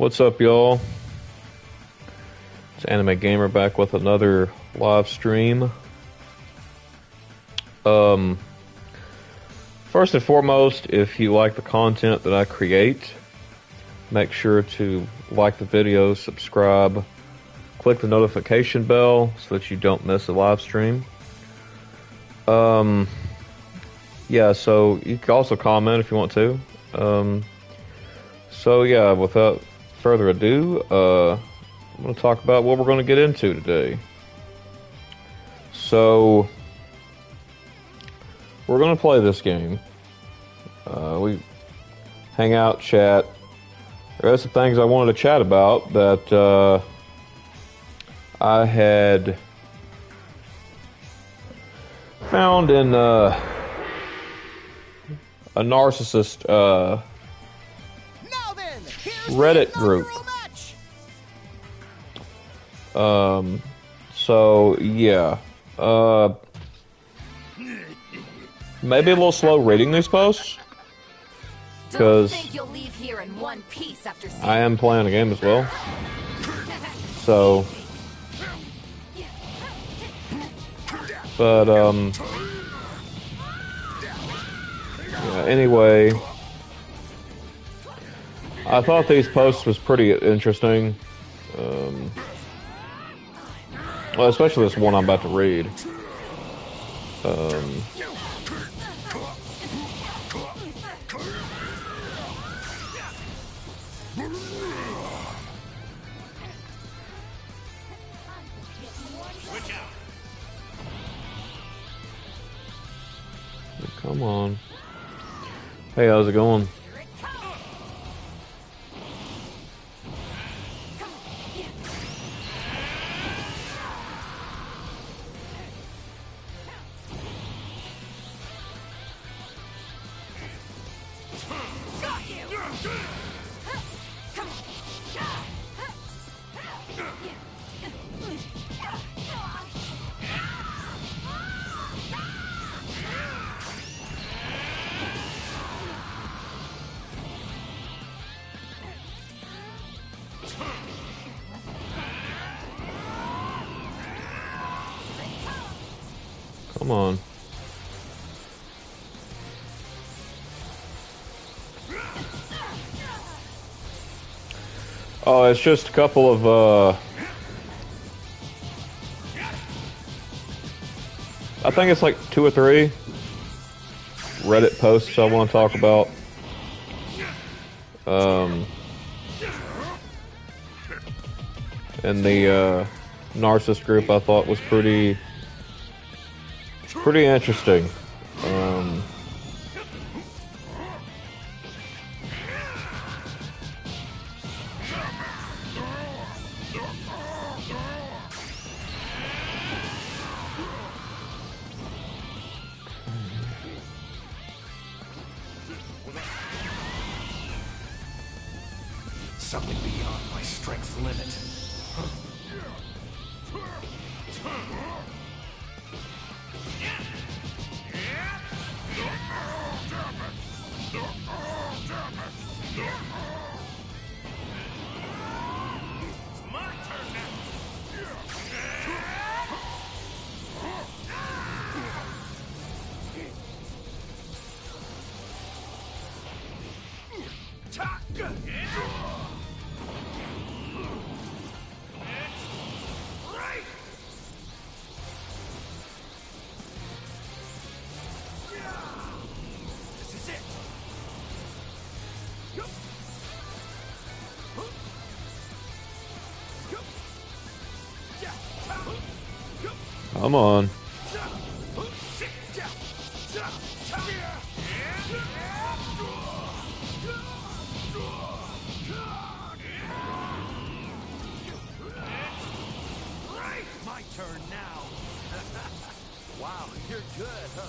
What's up, y'all? It's Anime Gamer back with another live stream. First and foremost, if you like the content that I create, make sure to like the video, subscribe, click the notification bell so that you don't miss a live stream. Yeah, so you can also comment if you want to. So yeah, without further ado, I'm going to talk about what we're going to get into today. So, we're going to play this game. We Hangout, chat. There are some things I wanted to chat about that I had found in a narcissist Reddit group. So yeah, maybe a little slow reading these posts because I am playing a game as well. So, but yeah, anyway, I thought these posts was pretty interesting. Well, especially this one I'm about to read. Come on. Hey, how's it going? Come on. Oh, it's just a couple of, I think it's like 2 or 3 Reddit posts I want to talk about. And the, narcissist group I thought was pretty interesting. Something beyond my strength's limit. Come on. My turn now. Wow, you're good, huh?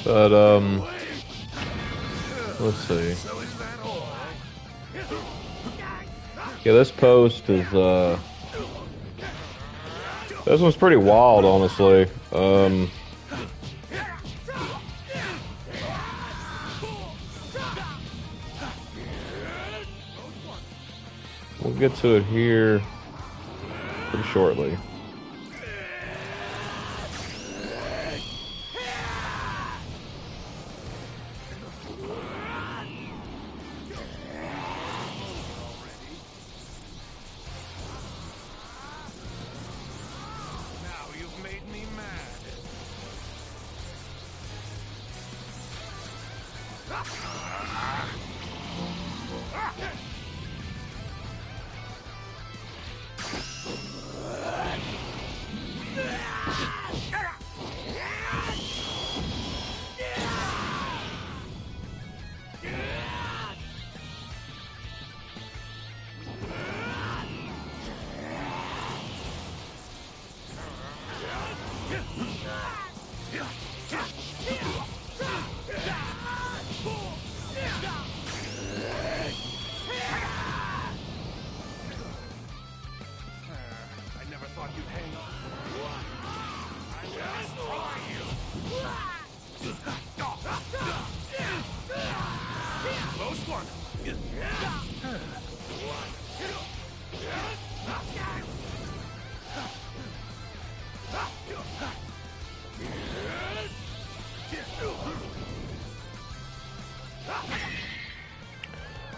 But, let's see. Yeah, this post is, this one's pretty wild, honestly. We'll get to it here pretty shortly.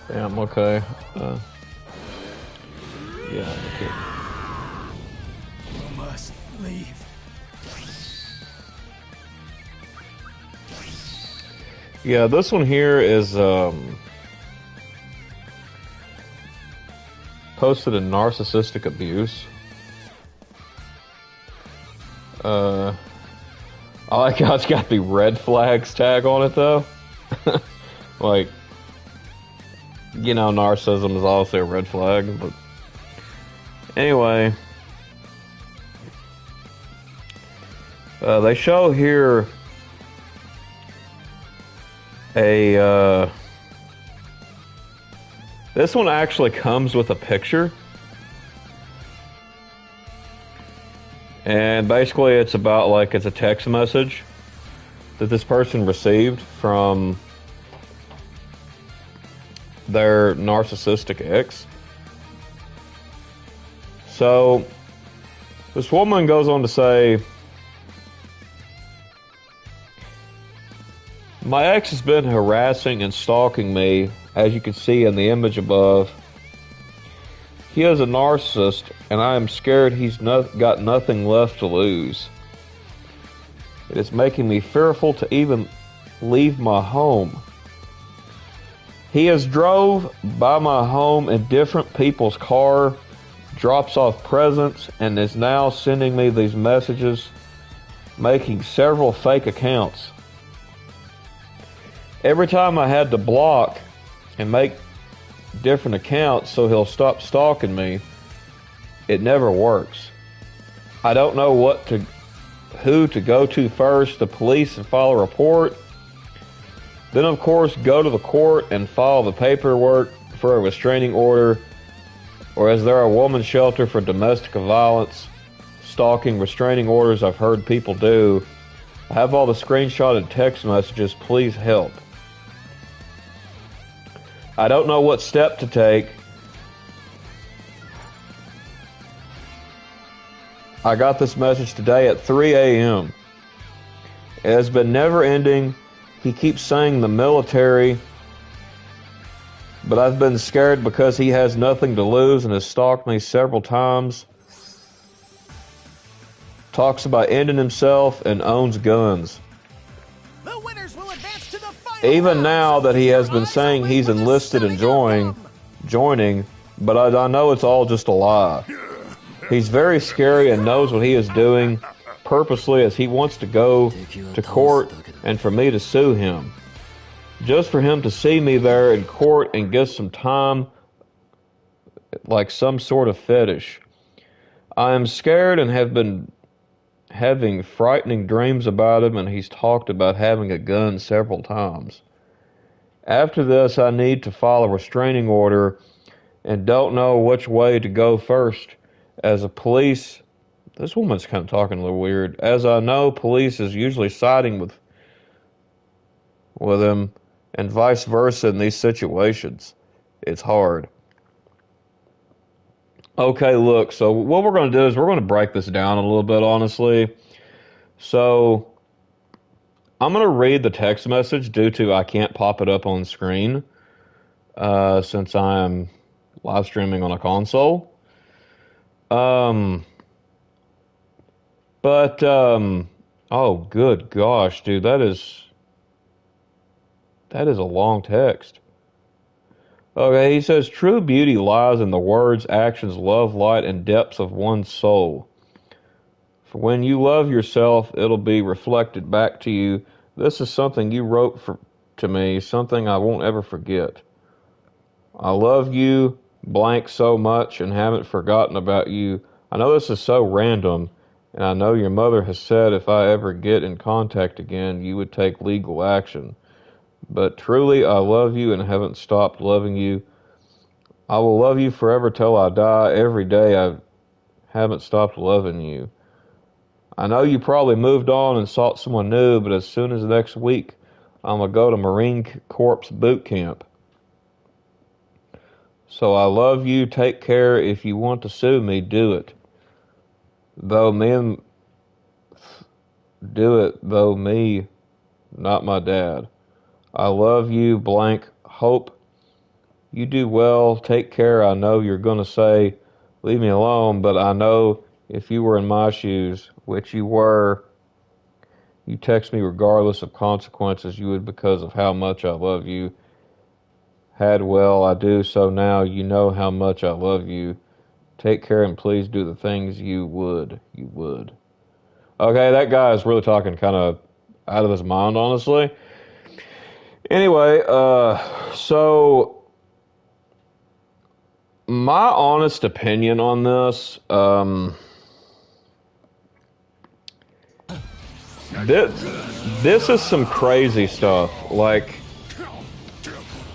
Damn, okay. Yeah, okay. You must leave. Yeah, this one here is posted in narcissistic abuse. I like how it's got the red flags tag on it though. Like, you know, narcissism is also a red flag, but anyway. They show here a, this one actually comes with a picture. And basically it's about, like, it's a text message that this person received from their narcissistic ex. So this woman goes on to say, my ex has been harassing and stalking me, as you can see in the image above. He is a narcissist, and I am scared he's got nothing left to lose. It is making me fearful to even leave my home. He has drove by my home in different people's car, drops off presents, and is now sending me these messages, making several fake accounts. Every time I had to block and make different accounts so he'll stop stalking me, it never works. I don't know who to go to first, the police, and file a report. Then, of course, go to the court and file the paperwork for a restraining order, or is there a woman's shelter for domestic violence, stalking, restraining orders I've heard people do, I have all the screenshotted text messages. Please help. I don't know what step to take. I got this message today at 3 a.m. It has been never ending. He keeps saying the military, but I've been scared because he has nothing to lose and has stalked me several times. Talks about ending himself and owns guns. The winners will advance to the final Even round. now that he has been saying he's enlisted and joining, but I know it's all just a lie. He's very scary and knows what he is doing purposely, as he wants to go to court and for me to sue him. Just for him to see me there in court and get some time, like some sort of fetish. I am scared and have been having frightening dreams about him, and he's talked about having a gun several times. After this, I need to file a restraining order and don't know which way to go first. As a police, this woman's kind of talking a little weird. As I know, police is usually siding with him and vice versa in these situations. It's hard. Okay, look, so what we're going to do is we're going to break this down a little bit, honestly. So, I'm going to read the text message due to I can't pop it up on screen since I'm live streaming on a console. Oh, good gosh, dude, that is a long text. Okay, he says, true beauty lies in the words, actions, love, light, and depths of one's soul. For when you love yourself, it'll be reflected back to you. This is something you wrote to me, something I won't ever forget. I love you, blank, so much and haven't forgotten about you. I know this is so random, and I know your mother has said if I ever get in contact again, you would take legal action. But truly, I love you and haven't stopped loving you. I will love you forever till I die. Every day I haven't stopped loving you. I know you probably moved on and sought someone new, but as soon as next week, I'm going to go to Marine Corps boot camp. So I love you. Take care. If you want to sue me, do it. Though me, not my dad. I love you, blank. Hope you do well. Take care. I know you're going to say, leave me alone, but I know if you were in my shoes, which you were, you text me regardless of consequences, you would because of how much I love you. Hadwell, I do, so now you know how much I love you. Take care and please do the things you would. Okay, that guy is really talking kind of out of his mind, honestly. Anyway, so my honest opinion on this, this is some crazy stuff. Like,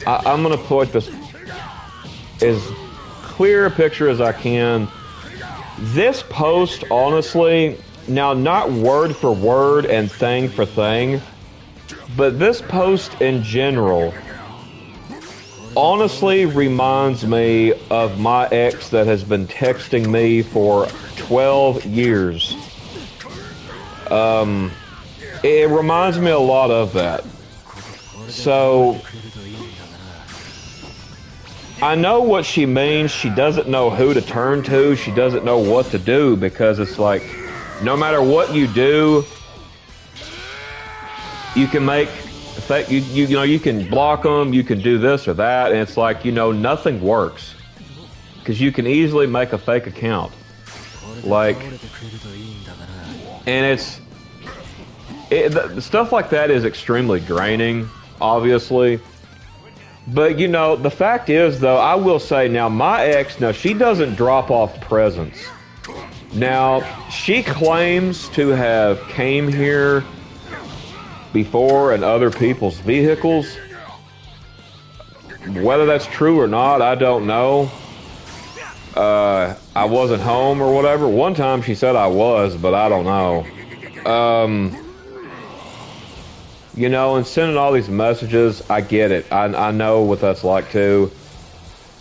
I'm going to put this as clear a picture as I can. This post, honestly, now not word for word and thing for thing, but this post in general honestly reminds me of my ex that has been texting me for 12 years. It reminds me a lot of that. So, I know what she means. She doesn't know who to turn to. She doesn't know what to do, because it's like, no matter what you do, you can make, you know, you can block them, you can do this or that, and it's like, you know, nothing works. Because you can easily make a fake account. Like, and stuff like that is extremely draining, obviously. But, you know, the fact is, though, I will say, now, my ex, now, she doesn't drop off presents. Now, she claims to have came here before in other people's vehicles. Whether that's true or not, I don't know. I wasn't home or whatever. One time she said I was, but I don't know. You know, and sending all these messages, I get it. I know what that's like too.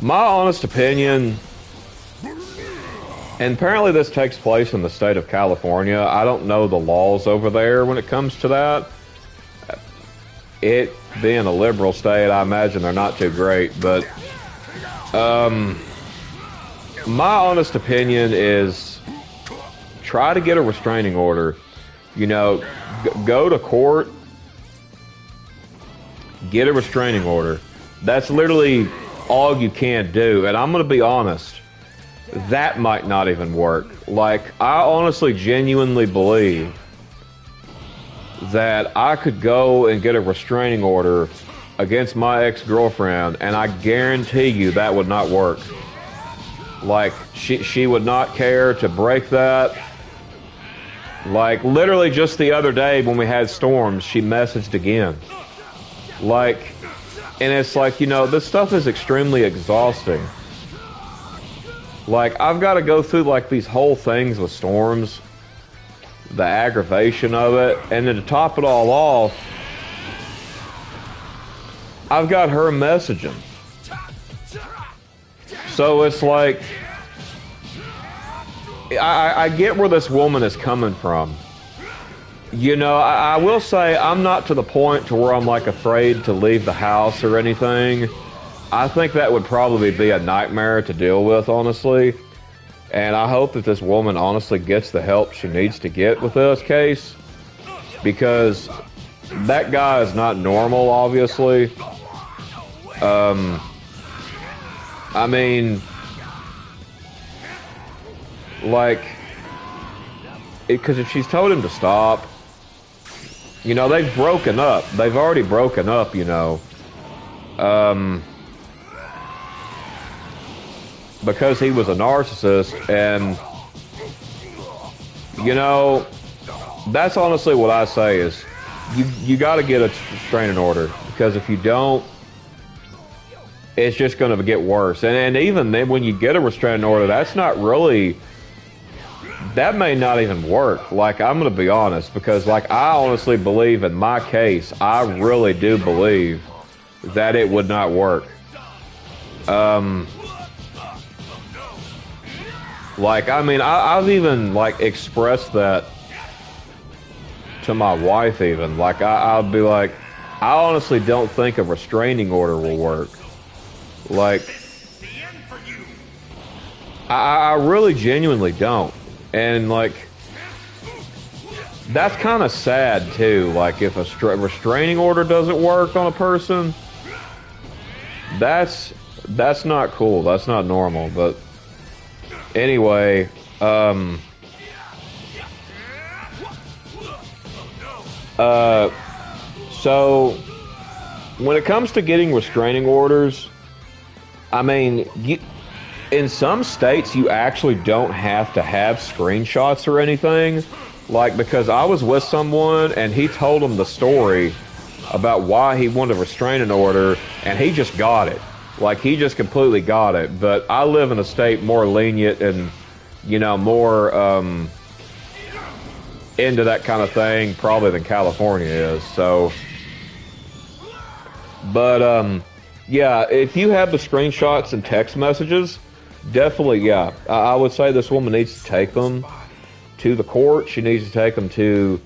My honest opinion, and apparently this takes place in the state of California. I don't know the laws over there when it comes to that. It being a liberal state, I imagine they're not too great, but my honest opinion is try to get a restraining order. You know, go to court, get a restraining order. That's literally all you can do. And I'm going to be honest, that might not even work. Like, I honestly, genuinely believe that I could go and get a restraining order against my ex-girlfriend, and I guarantee you that would not work. Like, she would not care to break that. Like, literally just the other day when we had storms, she messaged again. Like, and it's like, you know, this stuff is extremely exhausting. Like, I've got to go through, like, these whole things with storms, the aggravation of it, and then to top it all off, I've got her messaging. So it's like, I get where this woman is coming from. You know, I will say I'm not to the point to where I'm like afraid to leave the house or anything. I think that would probably be a nightmare to deal with, honestly. And I hope that this woman honestly gets the help she needs to get with this case. Because that guy is not normal, obviously. I mean, like, because if she's told him to stop, you know, they've broken up. They've already broken up, you know. Because he was a narcissist, and, you know, that's honestly what I say is, you got to get a restraining order, because if you don't, it's just going to get worse. And even then, when you get a restraining order, that's not really, that may not even work. Like, I'm going to be honest, because, like, I honestly believe in my case, I really do believe that it would not work. Like, I mean, I've even, like, expressed that to my wife even. Like, I'll be like, I honestly don't think a restraining order will work. Like, I really genuinely don't. And, like, that's kind of sad, too. Like, if a restraining order doesn't work on a person, that's not cool. That's not normal. But anyway, so when it comes to getting restraining orders, I mean, in some states you actually don't have to have screenshots or anything. Like, because I was with someone and he told him the story about why he wanted a restraining order, and he just got it. Like, he just completely got it. But I live in a state more lenient and, you know, more into that kind of thing probably than California is. So, but yeah, if you have the screenshots and text messages, definitely, yeah, I would say this woman needs to take them to the court. She needs to take them to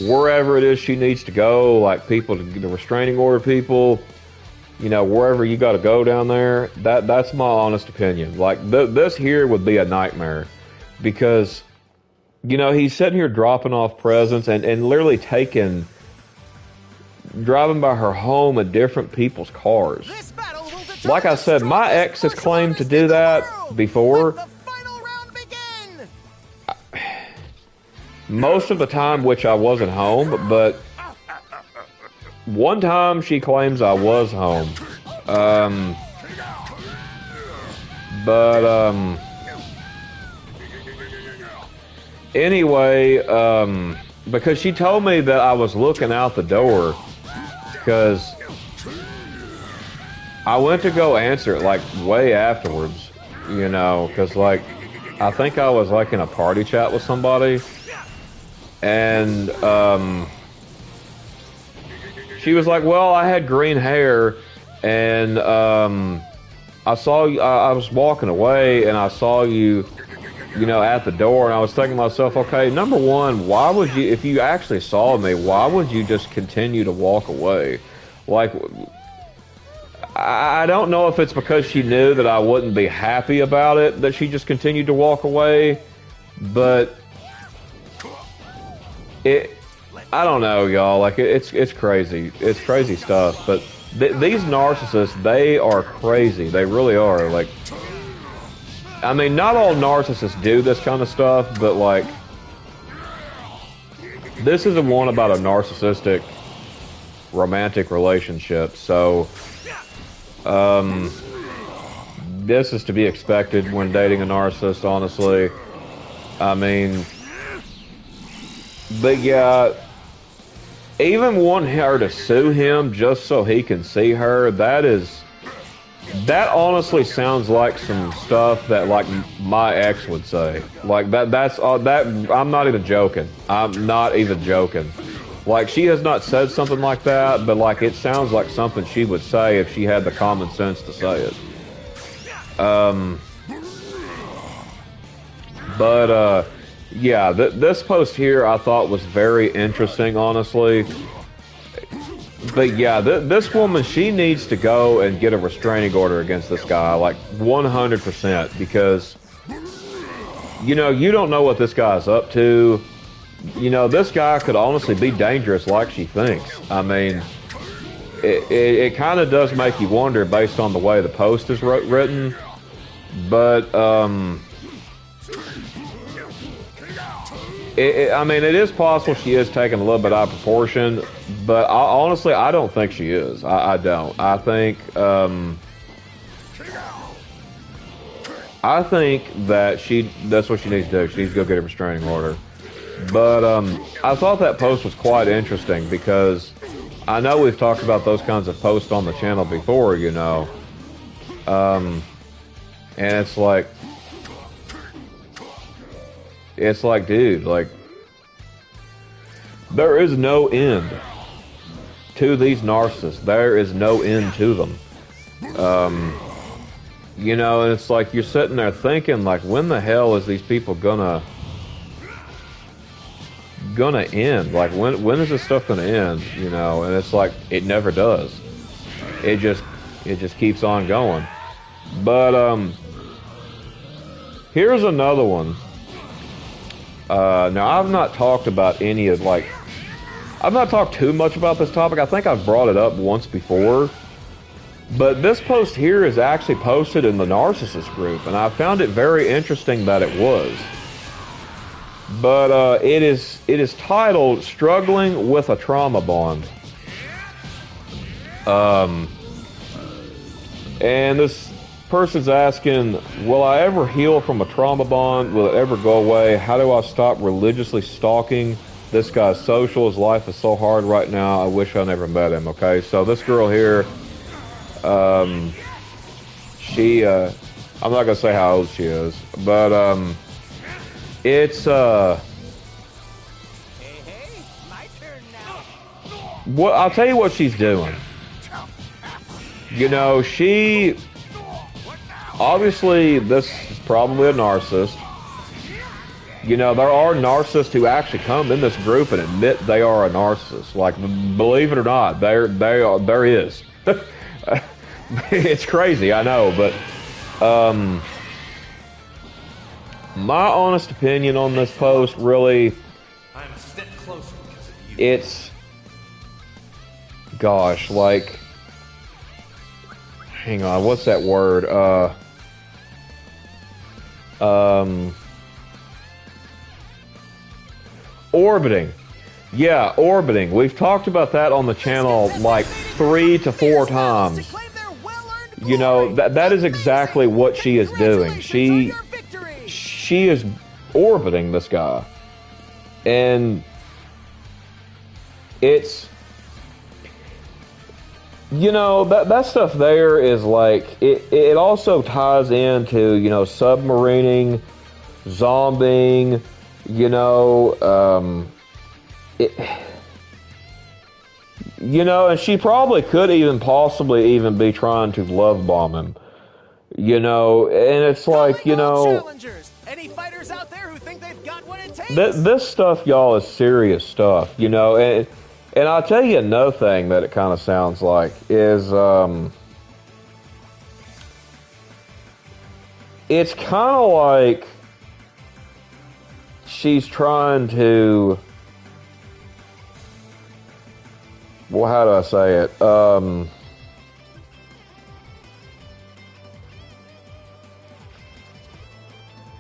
wherever it is she needs to go, like people, the restraining order people, you know, wherever you got to go down there. That's my honest opinion. Like, this here would be a nightmare, because, you know, he's sitting here dropping off presents and literally driving by her home in different people's cars. Like I said, my ex has claimed to do that before. Most of the time, which I wasn't home, but one time she claims I was home. Anyway, because she told me that I was looking out the door, because I went to go answer it, like, way afterwards, you know, because, like, I think I was, like, in a party chat with somebody, and, she was like, well, I had green hair, and I saw you, I was walking away, and I saw you, you know, at the door, and I was thinking to myself, okay, number one, why would you, if you actually saw me, why would you just continue to walk away? Like, I don't know if it's because she knew that I wouldn't be happy about it that she just continued to walk away, but I don't know, y'all. Like, it's crazy. It's crazy stuff. But these narcissists, they are crazy. They really are. Like, I mean, not all narcissists do this kind of stuff, but like, this isn't one about a narcissistic romantic relationship. So, this is to be expected when dating a narcissist, honestly. I mean, but yeah, even wanting her to sue him just so he can see her, that honestly sounds like some stuff that like my ex would say. Like that's I'm not even joking. I'm not even joking. Like, she has not said something like that, but like it sounds like something she would say if she had the common sense to say it. Yeah, this post here I thought was very interesting, honestly. But yeah, this woman, she needs to go and get a restraining order against this guy, like 100%, because, you know, you don't know what this guy's up to. You know, this guy could honestly be dangerous like she thinks. I mean, it kind of does make you wonder based on the way the post is written. But, I mean, it is possible she is taking a little bit out of proportion, but honestly, I don't think she is. I don't. I think that that's what she needs to do. She needs to go get a restraining order. But I thought that post was quite interesting because I know we've talked about those kinds of posts on the channel before, you know. And it's like, dude, like, there is no end to these narcissists. There is no end to them. You know, and it's like you're sitting there thinking, like, when the hell is these people gonna end? Like, when is this stuff gonna end? You know, and it's like it never does. It just keeps on going. But here's another one. Now I've not talked about any of I've not talked too much about this topic. I think I've brought it up once before. But this post here is actually posted in the narcissist group, and I found it very interesting that it was. But it is titled "Struggling with a Trauma Bond." And this person's asking, will I ever heal from a trauma bond? Will it ever go away? How do I stop religiously stalking this guy's social? His life is so hard right now. I wish I never met him. Okay, so this girl here, she, I'm not gonna say how old she is, but it's Hey, my turn now. what I'll tell you what she's doing. You know, she obviously, this is probably a narcissist. You know, there are narcissists who actually come in this group and admit they are a narcissist. Like, believe it or not, there is. It's crazy, I know, but my honest opinion on this post, really, I'm a step closer because of you. it's, gosh, like, hang on, what's that word? Orbiting. Yeah, orbiting. We've talked about that on the channel like 3 to 4 times. You know, that is exactly what she is doing. She is orbiting this guy. And it's, you know, that stuff there is like, it also ties into, you know, submarining, zombieing, you know, You know, and she probably could even possibly even be trying to love bomb him. You know, and it's like, you know, challengers. Any fighters out there who think they've got what it takes? This stuff, y'all, is serious stuff, you know, and I'll tell you another thing that it kind of sounds like is, it's kind of like she's trying to, well, how do I say it?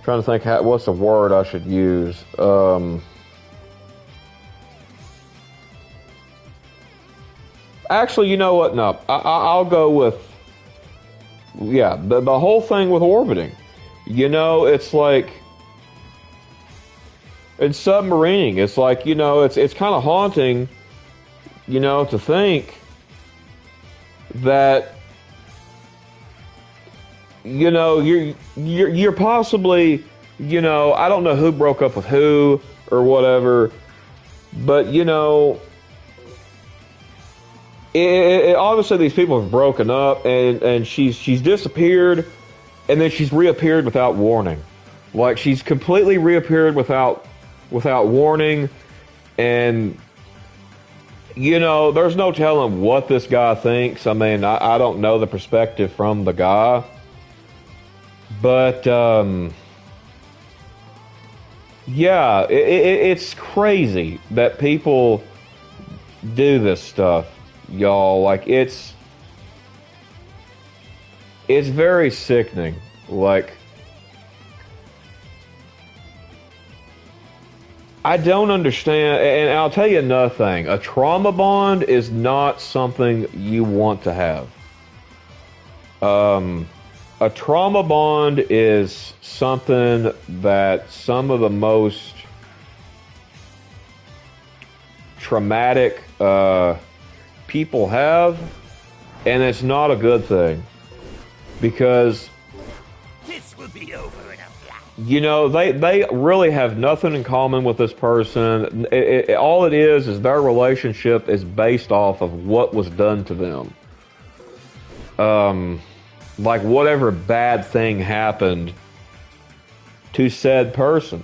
Trying to think what's the word I should use. Actually, you know what? No, I'll go with, yeah, the whole thing with orbiting. You know, it's like, in submarining, it's like, you know, it's kind of haunting, you know, to think that, you know, you're possibly, you know, I don't know who broke up with who or whatever, but, you know, obviously these people have broken up, and she's disappeared, and then she's reappeared without warning. Like, she's completely reappeared without warning, and, you know, there's no telling what this guy thinks. I mean, I don't know the perspective from the guy, but, yeah, it's crazy that people do this stuff, y'all. Like, it's very sickening. Like, I don't understand, and I'll tell you another thing. A trauma bond is not something you want to have. A trauma bond is something that some of the most traumatic people have, and it's not a good thing, because This will be over in a flash. you know, they really have nothing in common with this person. All it is their relationship is based off of what was done to them. Like, whatever bad thing happened to said person.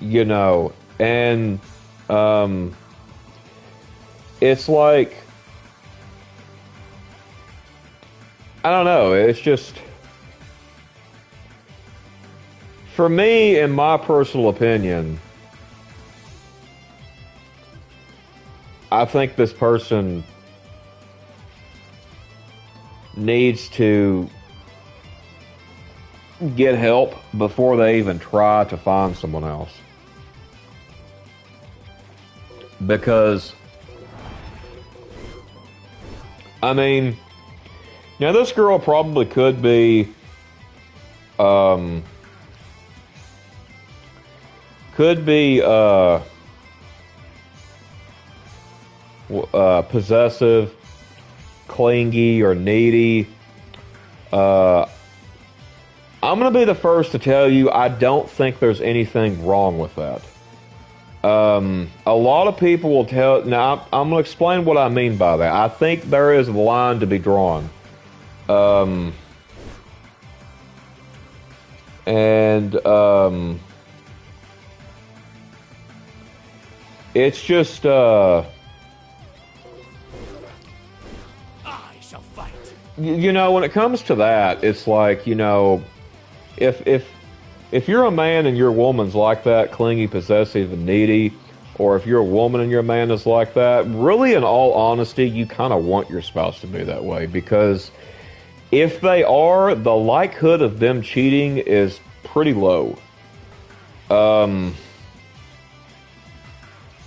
You know, and it's like, I don't know, it's just, for me, in my personal opinion, I think this person needs to get help before they even try to find someone else. Because, I mean, now this girl probably could be, possessive, clingy, or needy. I'm going to be the first to tell you, I don't think there's anything wrong with that. A lot of people will tell... Now, I'm going to explain what I mean by that. I think there is a line to be drawn. It's just, I shall fight. you know, when it comes to that, it's like, you know, if you're a man and your woman's like that, clingy, possessive, and needy, or if you're a woman and your man is like that, really, in all honesty, you kind of want your spouse to be that way, because if they are, the likelihood of them cheating is pretty low.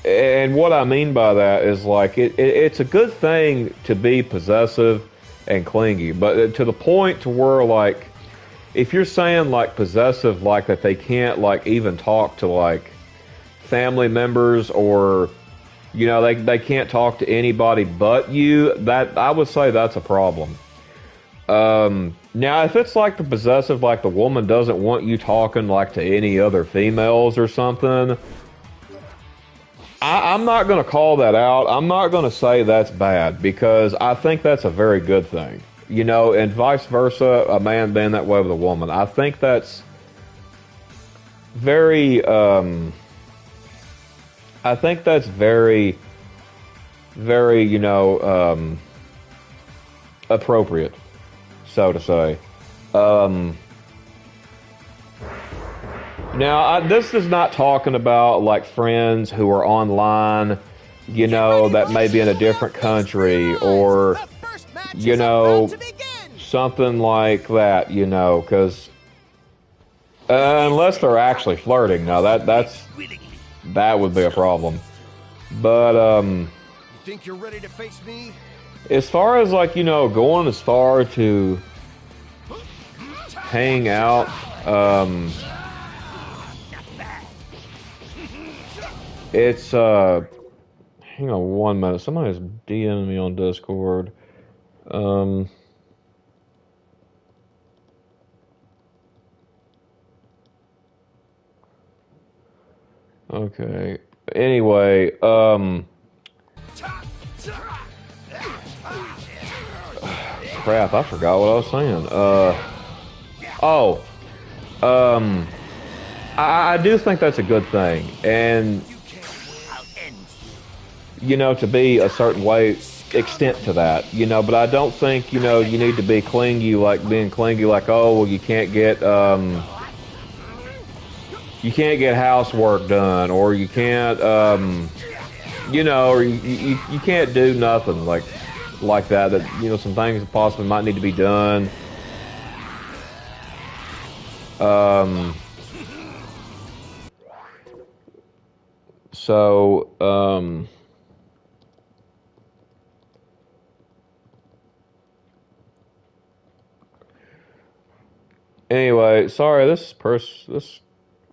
And what I mean by that is, like, it's a good thing to be possessive and clingy, but to the point to where, like, if you're saying, like, possessive, like, that they can't, like, even talk to, like, family members, or, you know, they can't talk to anybody but you, that, I would say that's a problem. Now, if it's like the possessive, like the woman doesn't want you talking, like, to any other females or something, I'm not going to call that out. I'm not going to say that's bad because I think that's a very good thing. You know, and vice versa, a man being that way with a woman. I think that's very, I think that's very, very, you know, appropriate, so to say. Now, this is not talking about like friends who are online, you know, that may be in a different country or, you know, something like that, you know, because unless they're actually flirting, now that would be a problem. But You think you're ready to face me? as far as like, you know, going as far to hang out, it's hang on 1 minute. Somebody's DMing me on Discord. Okay. Anyway, crap, I forgot what I was saying. I do think that's a good thing, and you know, to be a certain way, extent to that, you know, but I don't think, you know, you need to be clingy, like being clingy, like, oh, well, you can't get housework done, or you can't, you know, or you can't do nothing like that, you know, some things possibly might need to be done. Anyway, sorry, this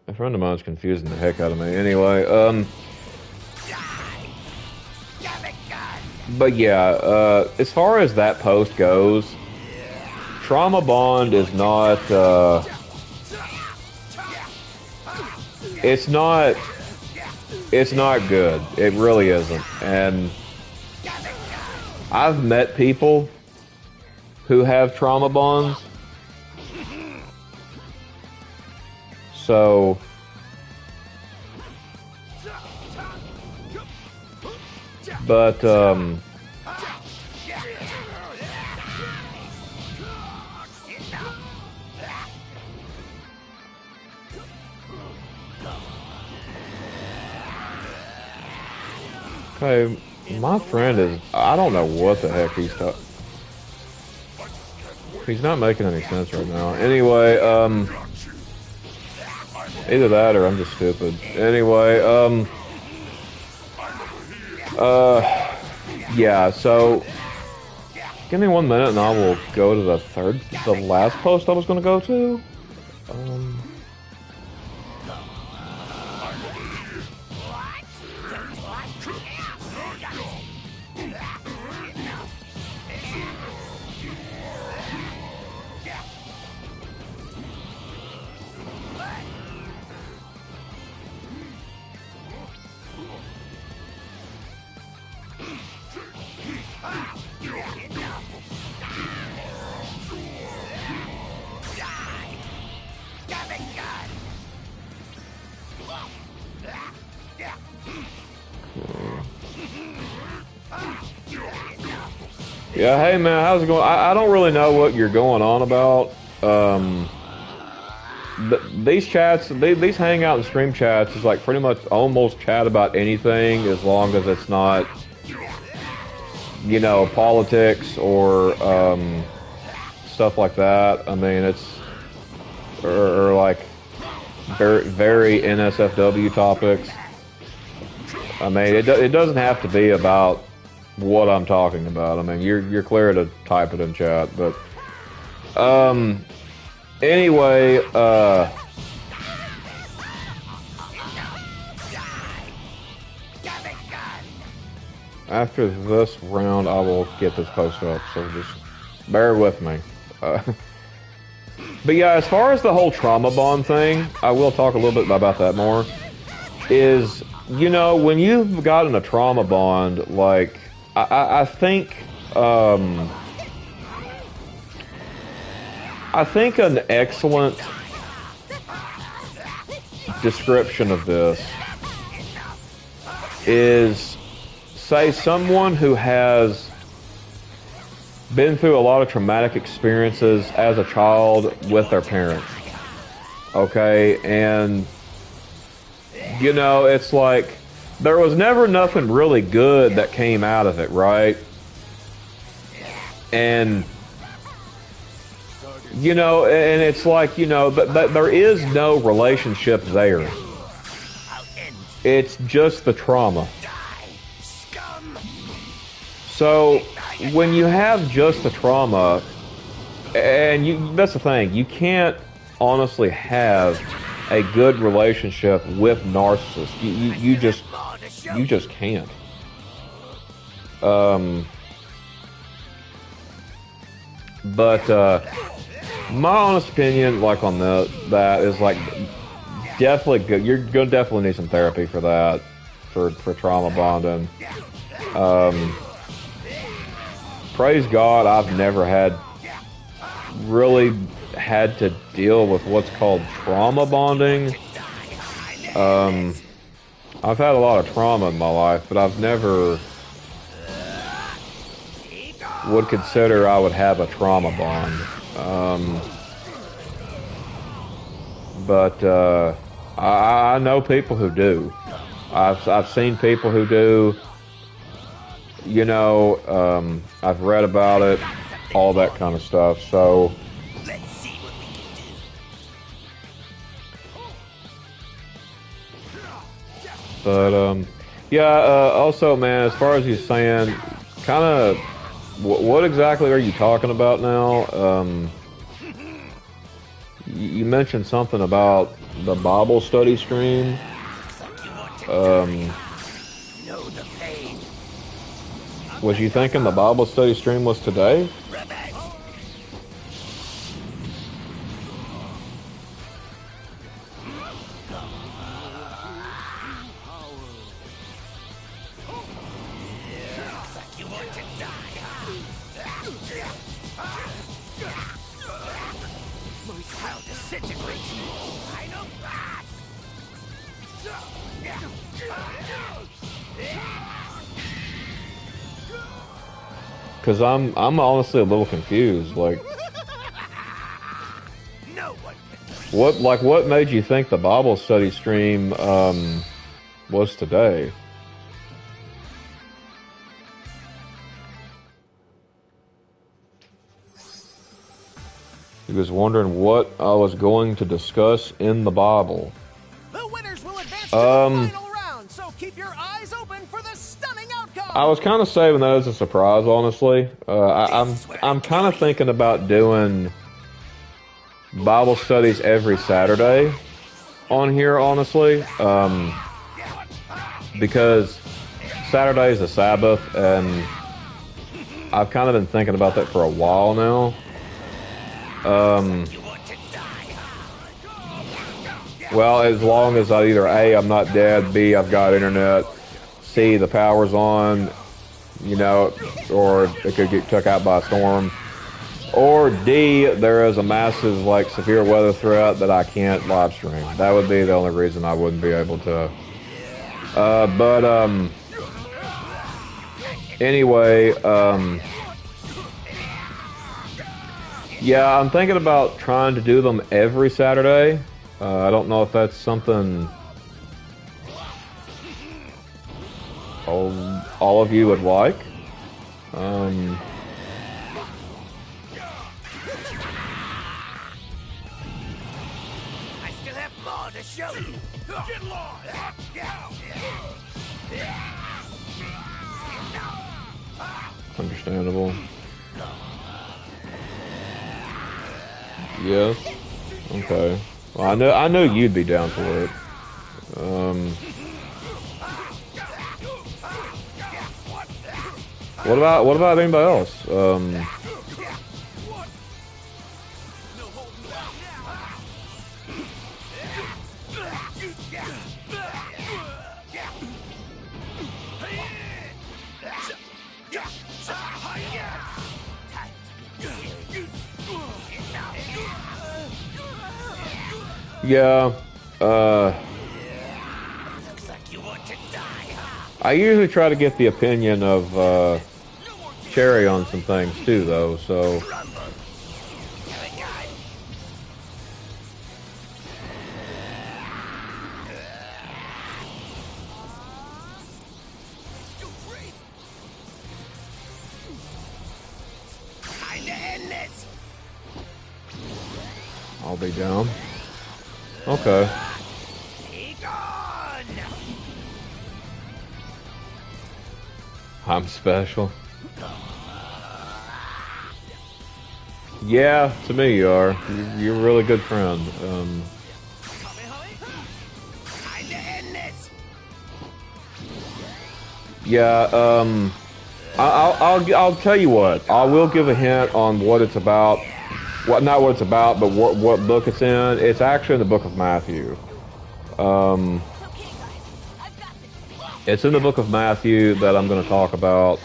a friend of mine's confusing the heck out of me. Anyway, but yeah, as far as that post goes, Trauma Bond is not, it's not good. It really isn't. And I've met people who have trauma bonds. So, but, okay, my friend is, I don't know what the heck he's talking. He's not making any sense right now. Anyway, either that or I'm just stupid. Anyway, yeah, so give me 1 minute and I will go to the last post I was going to go to. Yeah, hey man, how's it going? I don't really know what you're going on about. These chats, these Hangout and stream chats is like pretty much almost chat about anything as long as it's not, you know, politics or stuff like that. I mean, it's or like very NSFW topics. I mean, it doesn't have to be about what I'm talking about. I mean, you're clear to type it in chat, but anyway, after this round, I will get this post up, so just bear with me. But yeah, as far as the whole trauma bond thing, I will talk a little bit about that more. Is you know, when you've gotten a trauma bond, like, I think an excellent description of this is, say, someone who has been through a lot of traumatic experiences as a child with their parents. Okay, and you know, it's like there was never nothing really good that came out of it, right? And you know, and it's like, you know, but there is no relationship there. It's just the trauma. So when you have just the trauma, and that's the thing, you can't honestly have a good relationship with narcissists. You just can't. But my honest opinion, like on that is like definitely good. You're gonna definitely need some therapy for that, for trauma bonding. Praise God, I've never really had to deal with what's called trauma bonding. I've had a lot of trauma in my life, but I've never would consider I would have a trauma bond. But I know people who do. I've seen people who do. You know, I've read about it, all that kind of stuff. So, but yeah. Also, man, as far as you're saying, kind of, what exactly are you talking about now? You mentioned something about the Bible study stream. Was you thinking the Bible study stream was today? Because I'm honestly a little confused. Like, what made you think the Bible study stream was today? He was wondering what I was going to discuss in the Bible. The winners will advance to the final round, so keep your eyes open for the stunning outcome. I was kind of saving that as a surprise, honestly. I'm kind of thinking about doing Bible studies every Saturday on here, honestly, because Saturday is the Sabbath, and I've kind of been thinking about that for a while now. Well, as long as either A, I'm not dead, B, I've got internet, C, the power's on, you know, or it could get took out by a storm, or D, there is a massive, like, severe weather threat that I can't live stream. That would be the only reason I wouldn't be able to. Anyway, yeah, I'm thinking about trying to do them every Saturday. I don't know if that's something all of you would like. I still have more to show you. Get lost. Understandable. Yes. Okay. Well, I know you'd be down for it. What about anybody else? Yeah. I usually try to get the opinion of Cherry on some things too, though. So. I'll be down. Okay. I'm special. Yeah, to me you are. You're a really good friend. Yeah, I'll tell you what. I will give a hint on what it's about. Not what it's about, but what book it's in. It's actually in the book of Matthew. It's in the book of Matthew that I'm going to talk about.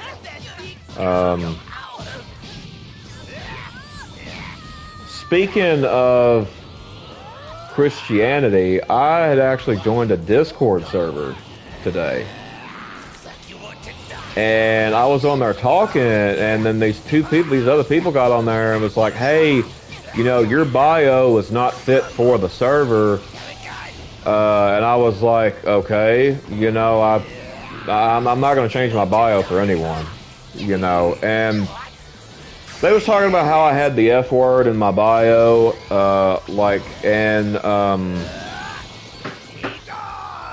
Speaking of Christianity, I had actually joined a Discord server today. And I was on there talking, and then these other people got on there and was like, hey, you know, your bio is not fit for the server. And I was like, okay, you know, I'm not going to change my bio for anyone, you know. And they was talking about how I had the F word in my bio,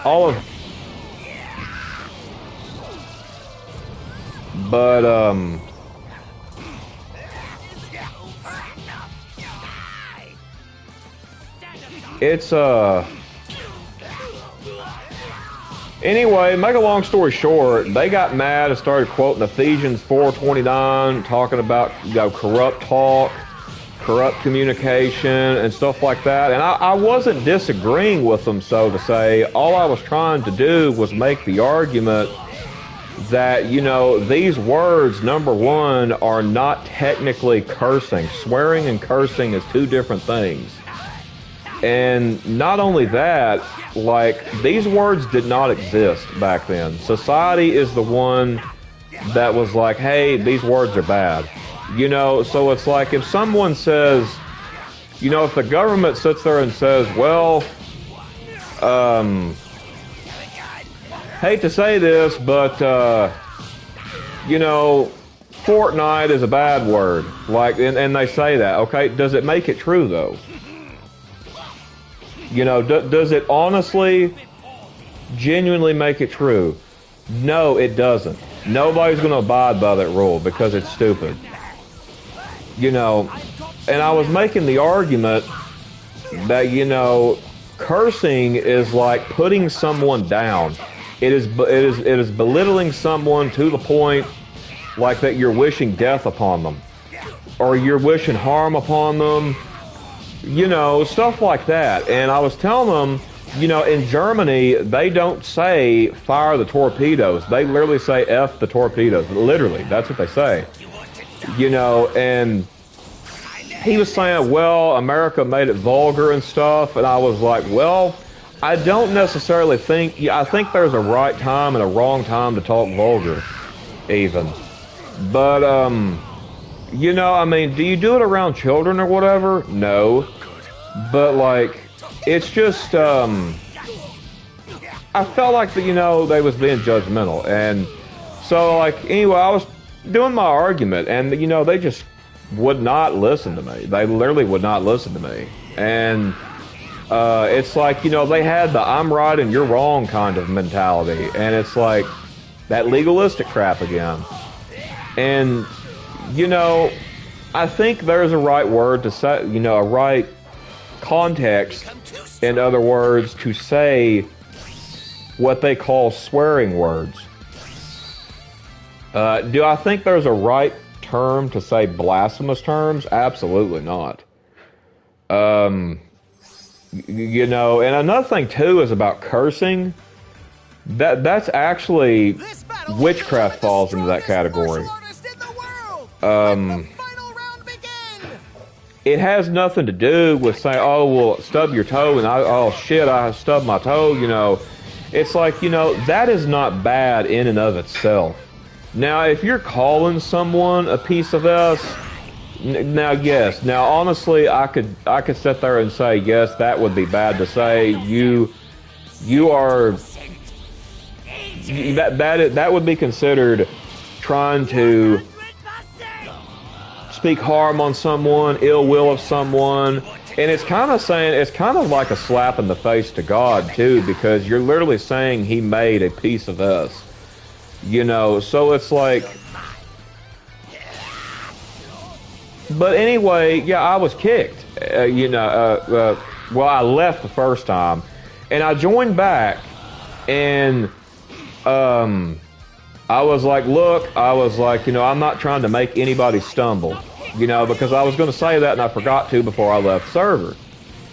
all of... But, it's, anyway, make a long story short, they got mad and started quoting Ephesians 4:29, talking about, you know, corrupt talk, corrupt communication, and stuff like that. And I wasn't disagreeing with them, so to say. All I was trying to do was make the argument that, you know, these words, number one, are not technically cursing. Swearing and cursing is two different things. And not only that, like, these words did not exist back then. Society is the one that was like, hey, these words are bad. You know, so it's like if someone says, you know, if the government sits there and says, well, hate to say this, but, you know, Fortnite is a bad word. Like, and they say that, okay? Does it make it true, though? You know, does it honestly, genuinely make it true? No, it doesn't. Nobody's going to abide by that rule because it's stupid. You know, and I was making the argument that, you know, cursing is like putting someone down. It is belittling someone to the point like that you're wishing death upon them, or you're wishing harm upon them, you know, stuff like that. And I was telling them, you know, in Germany, they don't say fire the torpedoes. They literally say F the torpedoes. Literally, that's what they say. You know, and he was saying, well, America made it vulgar and stuff. And I was like, well, I don't necessarily think... I think there's a right time and a wrong time to talk vulgar, even. But, you know, I mean, do you do it around children or whatever? No. But, like, it's just, I felt like, that, you know, they was being judgmental. And so, like, anyway, I was doing my argument, and, you know, they just would not listen to me. They literally would not listen to me. And... it's like, you know, they had the I'm right and you're wrong kind of mentality. And it's like that legalistic crap again. And, you know, I think there's a right word to say, you know, a right context, in other words, to say what they call swearing words. Do I think there's a right term to say blasphemous terms? Absolutely not. You know, and another thing too is about cursing. That's actually witchcraft falls into that category. it has nothing to do with saying, oh, well, stub your toe, and oh, shit, I stubbed my toe, you know. It's like, you know, that is not bad in and of itself. Now, if you're calling someone a piece of S, now, yes. Now, honestly, I could sit there and say, yes, that would be bad to say. You are... That would be considered trying to speak harm on someone, ill will of someone, and it's kind of like a slap in the face to God too, because you're literally saying He made a piece of us, you know. So it's like, but anyway, yeah, I was kicked, you know. Well, I left the first time, and I joined back, and I was like, look, I was like, you know, I'm not trying to make anybody stumble, you know, because I was going to say that and I forgot to before I left server,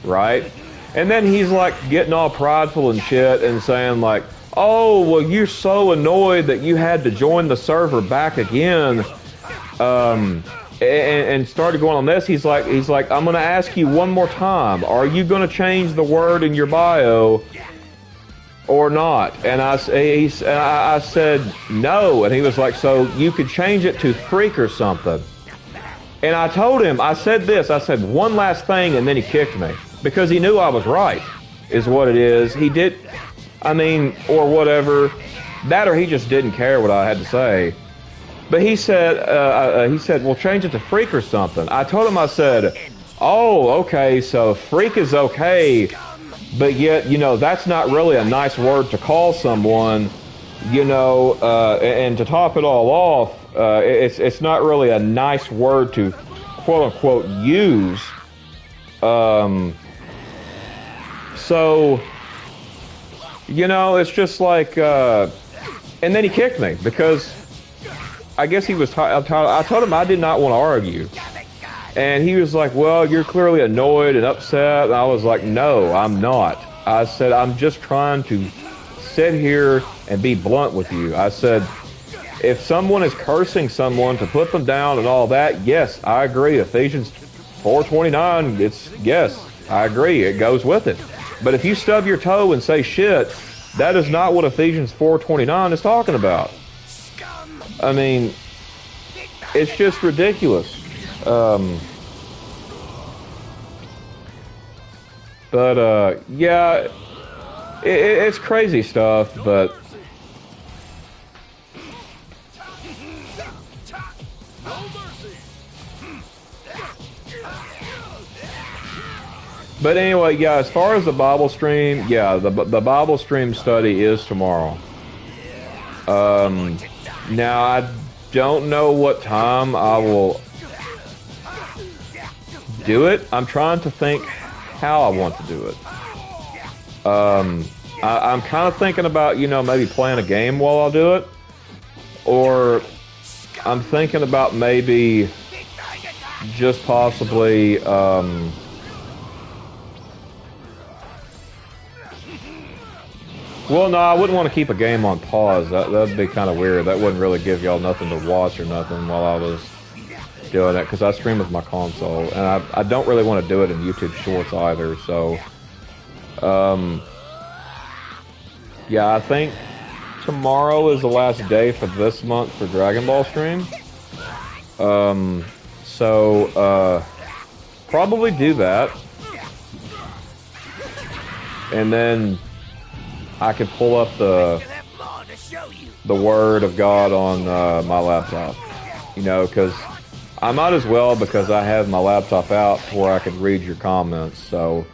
right? And then he's like getting all prideful and shit and saying like, oh, well, you're so annoyed that you had to join the server back again, and started going on this. He's like, I'm going to ask you one more time. Are you going to change the word in your bio or not? And I said no, and he was like, so you could change it to freak or something. And I told him, I said one last thing, and then he kicked me because he knew I was right, is what it is. He did, I mean, or whatever, that or he just didn't care what I had to say. But he said, well, change it to freak or something. I told him, I said, oh, okay, so freak is okay, but yet, you know, that's not really a nice word to call someone, you know, and to top it all off, it's not really a nice word to quote unquote use. So, you know, it's just like, and then he kicked me because I guess he was I told him I did not want to argue. And he was like, well, you're clearly annoyed and upset. And I was like, no, I'm not. I said, I'm just trying to sit here and be blunt with you. I said, if someone is cursing someone, to put them down and all that, yes, I agree. Ephesians 4:29, yes, I agree. It goes with it. But if you stub your toe and say shit, that is not what Ephesians 4:29 is talking about. I mean, it's just ridiculous. Yeah, it's crazy stuff, but anyway, yeah, as far as the Bible stream, yeah, the Bible stream study is tomorrow. Now I don't know what time I will do it. I'm trying to think how I want to do it. I'm kind of thinking about, you know, maybe playing a game while I do it, or I'm thinking about maybe just possibly well, no, I wouldn't want to keep a game on pause. That'd be kind of weird. That wouldn't really give y'all nothing to watch or nothing while I was doing it, because I stream with my console, and I don't really want to do it in YouTube Shorts either. So, yeah, I think tomorrow is the last day for this month for Dragon Ball stream. So probably do that, and then I could pull up the Word of God on my laptop, you know, because I might as well, because I have my laptop out where I could read your comments. So,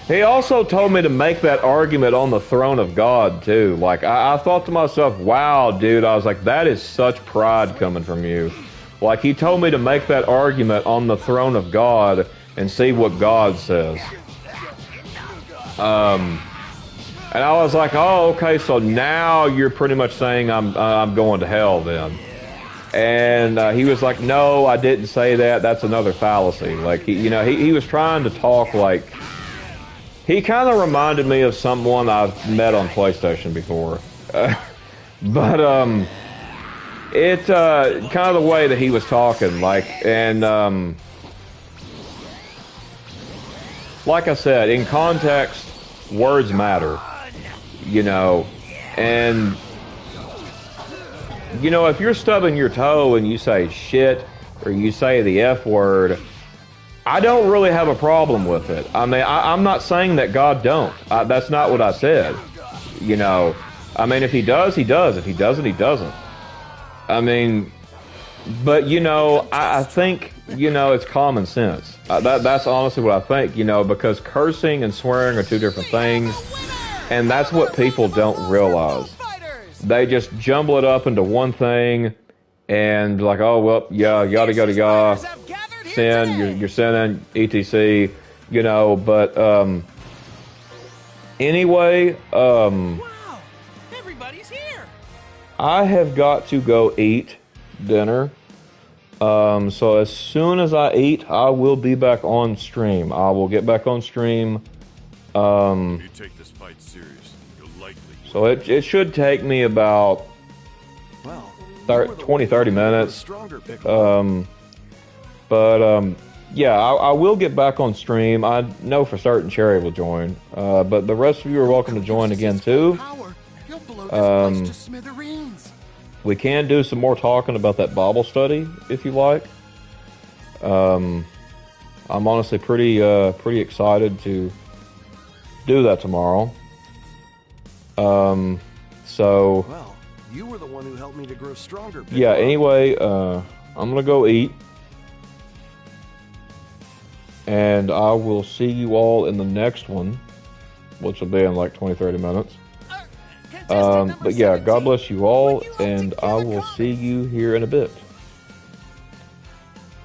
he also told me to make that argument on the throne of God, too. Like, I thought to myself, wow, dude, I was like, that is such pride coming from you. Like, he told me to make that argument on the throne of God and see what God says. And I was like, oh, okay, so now you're pretty much saying I'm going to hell then. And he was like, no, I didn't say that. That's another fallacy. Like, he was trying to talk like, he kind of reminded me of someone I've met on PlayStation before. But it kind of the way that he was talking, like, and like I said, in context, words matter, and if you're stubbing your toe and you say shit or you say the F word, I don't really have a problem with it. I mean, I'm not saying that God don't. That's not what I said. I mean, if he does, he does. If he doesn't, he doesn't. I mean, but I think it's common sense. That's honestly what I think. Because cursing and swearing are two different things, and that's what people don't realize. They just jumble it up into one thing, and like, oh well, yeah, yada yada yada, sin, you're sinning, etc. But anyway, Everybody's here. I have got to go eat dinner. So as soon as I eat, I will be back on stream. I will get back on stream. If you take this fight serious, you'll likely. So it should take me about 20-30 minutes. Yeah, I will get back on stream. I know for certain Cherry will join. But the rest of you are welcome to join again too. We can do some more talking about that Bible study if you like. I'm honestly pretty excited to do that tomorrow. So well, you were the one who helped me to grow stronger. Yeah, anyway, I'm gonna go eat. And I will see you all in the next one, which will be in like 20-30 minutes. But yeah, God bless you all, and I will see you here in a bit.